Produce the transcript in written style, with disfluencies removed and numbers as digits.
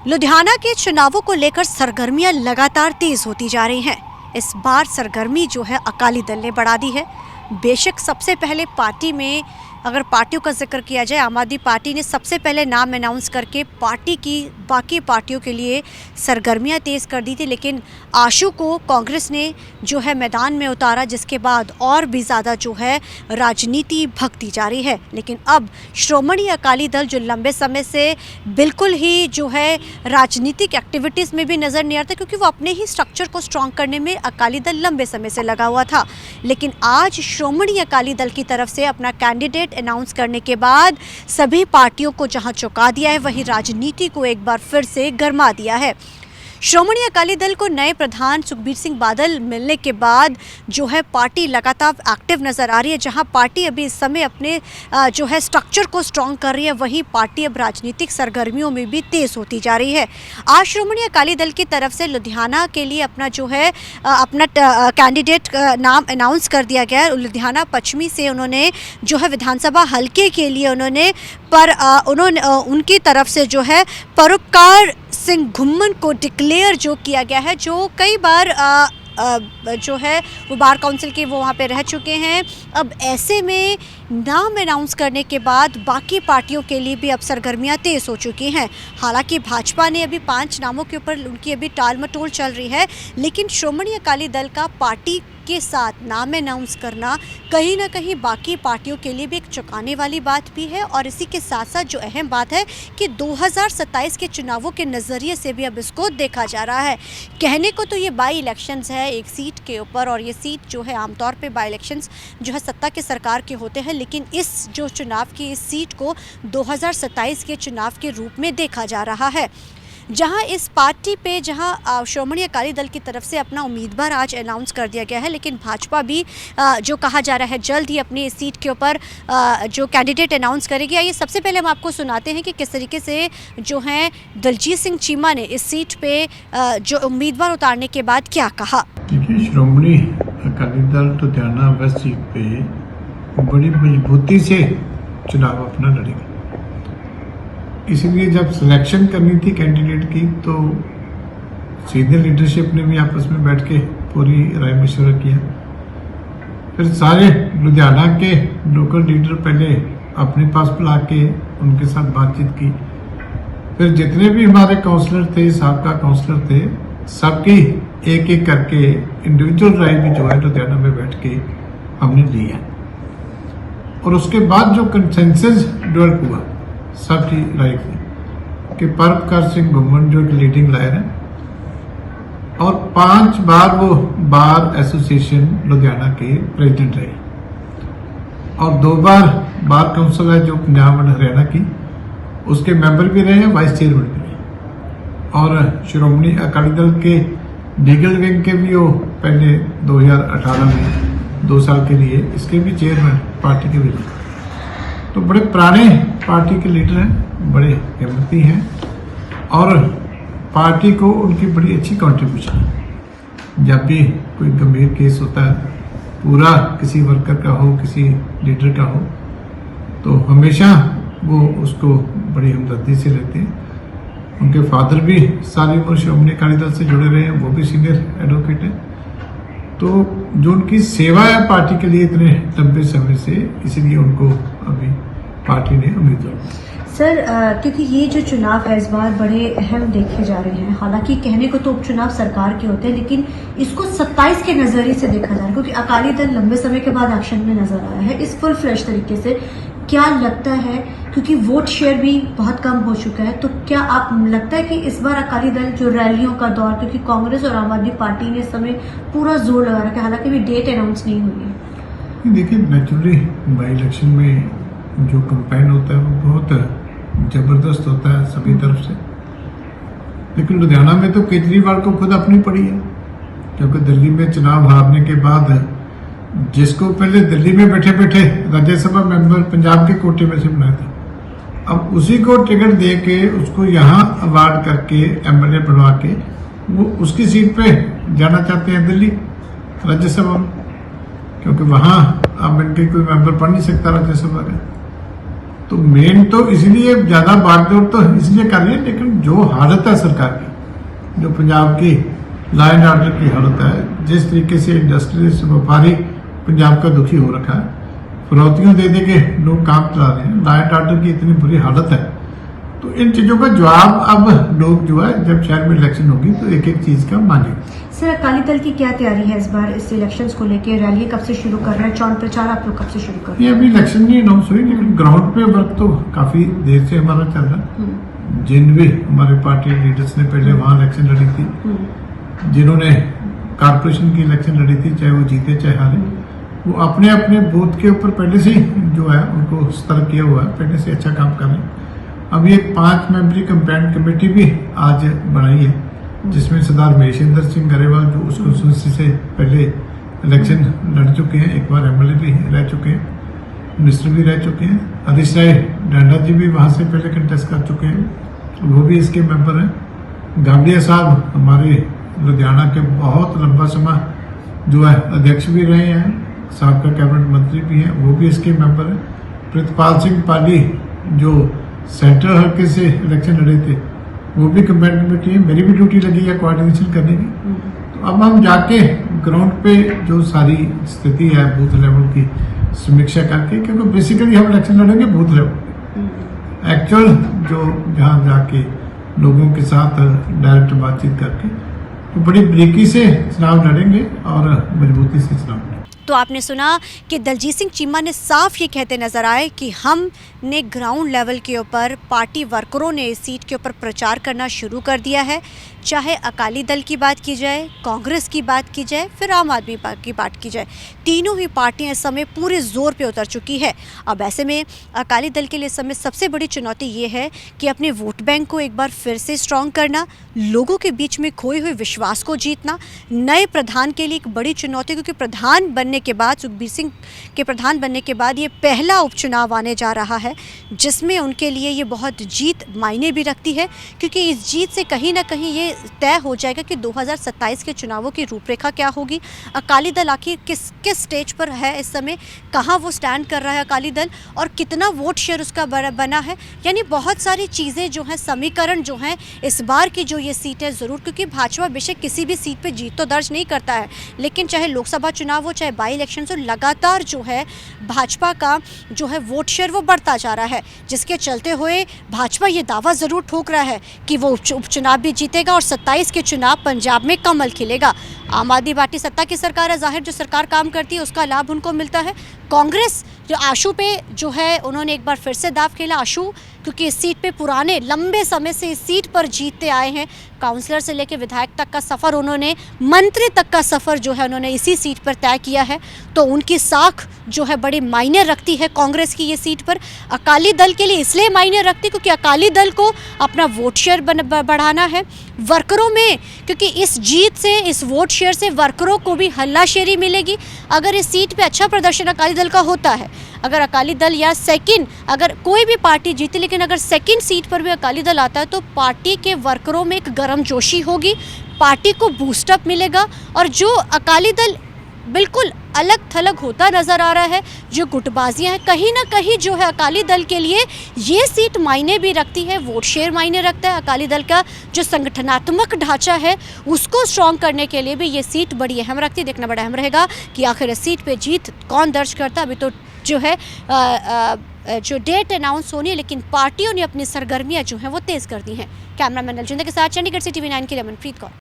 लुधियाना के चुनावों को लेकर सरगर्मियां लगातार तेज होती जा रही हैं। इस बार सरगर्मी जो है अकाली दल ने बढ़ा दी है। बेशक सबसे पहले पार्टी में अगर पार्टियों का जिक्र किया जाए, आम आदमी पार्टी ने सबसे पहले नाम अनाउंस करके पार्टी की बाकी पार्टियों के लिए सरगर्मियां तेज़ कर दी थी, लेकिन आशू को कांग्रेस ने जो है मैदान में उतारा, जिसके बाद और भी ज़्यादा जो है राजनीति भखती जा रही है। लेकिन अब श्रोमणी अकाली दल जो लंबे समय से बिल्कुल ही जो है राजनीतिक एक्टिविटीज़ में भी नज़र नहीं आता, क्योंकि वो अपने ही स्ट्रक्चर को स्ट्रॉन्ग करने में अकाली दल लंबे समय से लगा हुआ था। लेकिन आज श्रोमणी अकाली दल की तरफ से अपना कैंडिडेट अनाउंस करने के बाद सभी पार्टियों को जहां चौंका दिया है, वहीं राजनीति को एक बार फिर से गरमा दिया है। श्रोमणी अकाली दल को नए प्रधान सुखबीर सिंह बादल मिलने के बाद जो है पार्टी लगातार एक्टिव नज़र आ रही है। जहां पार्टी अभी इस समय अपने जो है स्ट्रक्चर को स्ट्रॉन्ग कर रही है, वहीं पार्टी अब राजनीतिक सरगर्मियों में भी तेज़ होती जा रही है। आज श्रोमणी अकाली दल की तरफ से लुधियाना के लिए अपना जो है अपना कैंडिडेट नाम अनाउंस कर दिया गया है। लुधियाना पश्चिमी से उन्होंने जो है विधानसभा हल्के के लिए उन्होंने उनकी तरफ से जो है परोपकार सिंह घुम्मन को डिक्लेयर जो किया गया है, जो कई बार जो है वो बार काउंसिल के वो वहाँ पे रह चुके हैं। अब ऐसे में नाम अनाउंस करने के बाद बाकी पार्टियों के लिए भी अब सरगर्मियाँ तेज़ हो चुकी हैं। हालांकि भाजपा ने अभी 5 नामों के ऊपर उनकी अभी टाल मटोल चल रही है, लेकिन श्रोमणी अकाली दल का पार्टी के साथ नाम अनाउंस करना कहीं ना कहीं बाकी पार्टियों के लिए भी एक चौंकाने वाली बात भी है। और इसी के साथ साथ जो अहम बात है कि 2027 के चुनावों के नज़रिए से भी अब इसको देखा जा रहा है। कहने को तो ये बाई इलेक्शंस है एक सीट के ऊपर, और ये सीट जो है आमतौर पे बाई इलेक्शंस जो है सत्ता के सरकार के होते हैं, लेकिन इस जो चुनाव की इस सीट को 2027 के चुनाव के रूप में देखा जा रहा है। जहां इस पार्टी पे जहां श्रोमणी अकाली दल की तरफ से अपना उम्मीदवार आज अनाउंस कर दिया गया है, लेकिन भाजपा भी जो कहा जा रहा है जल्द ही अपनी इस सीट के ऊपर जो कैंडिडेट अनाउंस करेगी। आइए सबसे पहले हम आपको सुनाते हैं कि किस तरीके से जो है दलजीत सिंह चीमा ने इस सीट पे जो उम्मीदवार उतारने के बाद क्या कहा। देखिए, श्रोमणी अकाली दल लुधियाना वेस्ट सीट पे बड़ी मजबूती से चुनाव अपना लड़ेगी। इसलिए जब सिलेक्शन करनी थी कैंडिडेट की, तो सीनियर लीडरशिप ने भी आपस में बैठ के पूरी राय मशवरा किया। फिर सारे लुधियाना के लोकल लीडर पहले अपने पास बुला के उनके साथ बातचीत की। फिर जितने भी हमारे काउंसलर थे, साबका काउंसलर थे, सबकी एक एक करके इंडिविजुअल राय भी जो है लुधियाना में बैठ के हमने ली है। और उसके बाद जो कंसेंसस डेवलप हुआ सबकी राय थी कि परोपकार सिंह घुम्मन जो एक लीडिंग लायर है, और 5 बार वो बार एसोसिएशन लुधियाना के प्रेसिडेंट रहे, और 2 बार बार काउंसिल है जो पंजाब और हरियाणा की, उसके मेंबर भी रहे हैं, वाइस चेयरमैन भी रहे। और श्रोमणी अकाली दल के लीगल विंग के भी वो पहले 2018 में 2 साल के लिए इसके भी चेयरमैन पार्टी के भी रहे। तो बड़े पुराने पार्टी के लीडर हैं, बड़े हिम्मती हैं, और पार्टी को उनकी बड़ी अच्छी कंट्रीब्यूशन है। जब भी कोई गंभीर केस होता है, पूरा किसी वर्कर का हो, किसी लीडर का हो, तो हमेशा वो उसको बड़ी हमदर्दी से लेते हैं। उनके फादर भी सारी उम्र श्रोमणी अकाली दल से जुड़े रहे हैं, वो भी सीनियर एडवोकेट हैं। तो जो उनकी सेवा है पार्टी के लिए इतने लंबे समय से, इसलिए उनको अभी पार्टी ने उम्मीदवार। सर, क्योंकि ये जो चुनाव है इस बार बड़े अहम देखे जा रहे हैं। हालांकि कहने को तो उपचुनाव सरकार के होते हैं, लेकिन इसको 27 के नजरिए से देखा जा रहा है, क्योंकि अकाली दल लंबे समय के बाद एक्शन में नजर आया है इस फुल फ्लैश तरीके से। क्या लगता है, क्योंकि वोट शेयर भी बहुत कम हो चुका है, तो क्या आप लगता है कि इस बार अकाली दल जो रैलियों का दौर, क्योंकि कांग्रेस और आम आदमी पार्टी ने इस समय पूरा जोर लगा रखा है, हालांकि भी डेट अनाउंस नहीं हुई है। देखिए, नेचुरली बाई इलेक्शन में जो कैंपेन होता है वो बहुत जबरदस्त होता है सभी तरफ से। लेकिन लुधियाना में तो केजरीवाल को खुद अपनी पड़ी है, क्योंकि दिल्ली में चुनाव हारने के बाद जिसको पहले दिल्ली में बैठे बैठे राज्यसभा मेंबर पंजाब के कोटे में से बनाया था, अब उसी को टिकट दे के उसको यहाँ अवार्ड करके एमएलए बनवा के वो उसकी सीट पे जाना चाहते हैं दिल्ली राज्यसभा में, क्योंकि वहां अब इनके कोई मेंबर पढ़ नहीं सकता राज्यसभा का। तो मेन तो इसलिए ज्यादा बागडोर तो इसलिए कर रही है, लेकिन जो हालत है सरकार की, जो पंजाब की लॉ एंड ऑर्डर की हालत है, जिस तरीके से इंडस्ट्रियलिस्ट व्यापारी पंजाब का दुखी हो रखा है, फिरौतियों दे के लोग काम चला रहे हैं, लॉ एंड ऑर्डर की इतनी बुरी हालत है, तो इन चीजों का जवाब अब लोग जो है जब शहर में इलेक्शन होगी तो एक एक चीज का मांगेंगे। सर, अकाली दल की क्या तैयारी है इस बार इस इलेक्शंस को लेकर? रैली कब से शुरू कर रहे हैं? चुनाव प्रचार आप लोग कब से शुरू कर रहे ये अभी इलेक्शन नहीं अनाउंस हुई, लेकिन ग्राउंड पे वर्क तो काफी देर से हमारा चल रहा है। हैं? जिन भी हमारे पार्टी लीडर्स ने पहले वहां इलेक्शन लड़ी थी, जिन्होंने कारपोरेशन की इलेक्शन लड़ी थी, चाहे वो जीते चाहे हारे, वो अपने अपने बूथ के ऊपर पहले से ही जो है उनको सतर्क किया हुआ है, पहले से अच्छा काम कर रहे हैं। अभी एक 5 मेंबरी कंपेन कमेटी भी आज बनाई है, जिसमें सरदार महेशिंदर सिंह गरेवाल जो उस कॉन्स्टिट्यूंसी से पहले इलेक्शन लड़ चुके हैं, एक बार एमएलए भी रह चुके हैं, मिनिस्टर भी रह चुके हैं, हरीश राय डांडा जी भी वहां से पहले कंटेस्ट कर चुके हैं, वो भी इसके मेंबर हैं। गावड़िया साहब हमारे लुधियाना के बहुत लंबा समय जो है अध्यक्ष भी रहे हैं, साहब का कैबिनेट मंत्री भी हैं, वो भी इसके मेंबर हैं। प्रितपाल सिंह पाली जो सेंट्रल हल्के से इलेक्शन लड़े थे, वो भी कंपेन कमेटी है। मेरी भी ड्यूटी लगी है कोऑर्डिनेशन करने की। तो अब हम जाके ग्राउंड पे जो सारी स्थिति है बूथ लेवल की समीक्षा करके, क्योंकि बेसिकली हम इलेक्शन लड़ेंगे बूथ लेवल पे, एक्चुअल जो जहाँ जाके लोगों के साथ डायरेक्ट बातचीत करके तो बड़ी बारीकी से चुनाव लड़ेंगे और मजबूती से चुनाव लड़ेंगे। तो आपने सुना कि दलजीत सिंह चीमा ने साफ ये कहते नजर आए कि हमने ग्राउंड लेवल के ऊपर पार्टी वर्करों ने इस सीट के ऊपर प्रचार करना शुरू कर दिया है। चाहे अकाली दल की बात की जाए, कांग्रेस की बात की जाए, फिर आम आदमी की बात की जाए, तीनों ही पार्टियां इस समय पूरे जोर पे उतर चुकी है। अब ऐसे में अकाली दल के लिए इस समय सबसे बड़ी चुनौती ये है कि अपने वोट बैंक को एक बार फिर से स्ट्रॉन्ग करना, लोगों के बीच में खोए हुए विश्वास को जीतना। नए प्रधान के लिए एक बड़ी चुनौती, क्योंकि प्रधान बनने के बाद, सुखबीर सिंह के प्रधान बनने के बाद ये पहला उपचुनाव आने जा रहा है, जिसमें उनके लिए ये बहुत जीत मायने भी रखती है, क्योंकि इस जीत से कहीं ना कहीं ये तय हो जाएगा कि 2027 के चुनावों की रूपरेखा क्या होगी। अकाली दल आखिर किस स्टेज पर है इस समय, कहाँ वो स्टैंड कर रहा है अकाली दल, और कितना वोट शेयर उसका बना है। यानी बहुत सारी चीज़ें जो हैं, समीकरण जो हैं इस बार की जो ये सीट है ज़रूर, क्योंकि भाजपा बेशक किसी भी सीट पर जीत तो दर्ज नहीं करता है, लेकिन चाहे लोकसभा चुनाव हो, चाहे बाई इलेक्शन हो, लगातार जो है भाजपा का जो है वोट शेयर वो बढ़ता जा रहा है, जिसके चलते हुए भाजपा ये दावा ज़रूर ठोक रहा है कि वो उपचुनाव भी जीतेगा और 27 के चुनाव पंजाब में कमल खिलेगा। आम आदमी पार्टी सत्ता की सरकार है, जाहिर जो सरकार काम करती है उसका लाभ उनको मिलता है। कांग्रेस जो आशू पे जो है उन्होंने एक बार फिर से दाव खेला, आशू क्योंकि इस सीट पे पुराने लंबे समय से इस सीट पर जीतते आए हैं, काउंसलर से लेकर विधायक तक का सफ़र, उन्होंने मंत्री तक का सफ़र जो है उन्होंने इसी सीट पर तय किया है, तो उनकी साख जो है बड़ी मायने रखती है कांग्रेस की ये सीट पर। अकाली दल के लिए इसलिए मायने रखती क्योंकि अकाली दल को अपना वोट शेयर बढ़ाना है वर्करों में, क्योंकि इस जीत से, इस वोट शेयर से वर्करों को भी हल्लाशेरी मिलेगी। अगर इस सीट पे अच्छा प्रदर्शन अकाली दल का होता है, अगर अकाली दल या सेकंड, अगर कोई भी पार्टी जीती, लेकिन अगर सेकंड सीट पर भी अकाली दल आता है तो पार्टी के वर्करों में एक गर्मजोशी होगी, पार्टी को बूस्टअप मिलेगा, और जो अकाली दल बिल्कुल अलग थलग होता नज़र आ रहा है, जो गुटबाजियां हैं, कहीं ना कहीं जो है अकाली दल के लिए ये सीट मायने भी रखती है, वोट शेयर मायने रखता है। अकाली दल का जो संगठनात्मक ढांचा है उसको स्ट्रॉन्ग करने के लिए भी ये सीट बड़ी अहम रखती है। देखना बड़ा अहम रहेगा कि आखिर इस सीट पे जीत कौन दर्ज करता है। अभी तो जो है जो डेट अनाउंस होनी है, लेकिन पार्टियों ने अपनी सरगर्मियां जो हैं वो तेज़ कर दी हैं। कैमरामैन अलजिंदर के साथ चंडीगढ़ से TV9 के लिए मनप्रीत कौर।